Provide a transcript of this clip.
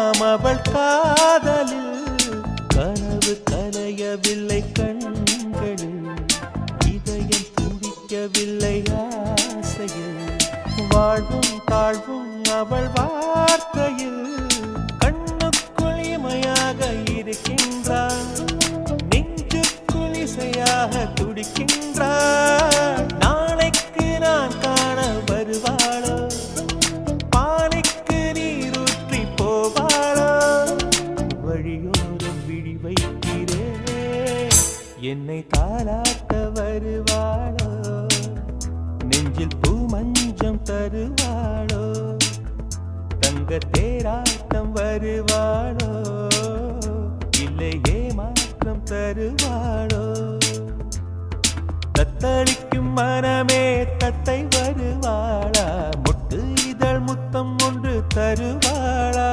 எல்லாம் அவள் காதலில் கனவு கலையவில்லை கண்களில் இதயம் துடிக்கவில்லை ஆசையில் வாழ்வும் தாழ்வும் அவள் வார்த்தையில் கண்ணுக்குள் இமையாக இருக்கின்றாள் நெஞ்சுக்குள் இசையாக துடிக்கின்றாள் நாளைக்கு நான் காண வருவாளோ பானைக்கு நீரூற்றி போவாளோ வழியோரம் விழி வைக்கிறே என்னை தாலாட்ட வருவாளோ நெஞ்சில் பூ மஞ்சம் தருவாளோ தங்க தேராட்டம் வருவாளோ இல்லை ஏமாற்றம் தருவாளோ தத்தளிக்கும் மனமே தத்தை வருவாளா முட்டு இதழ் முத்தம் ஒன்று தருவாளா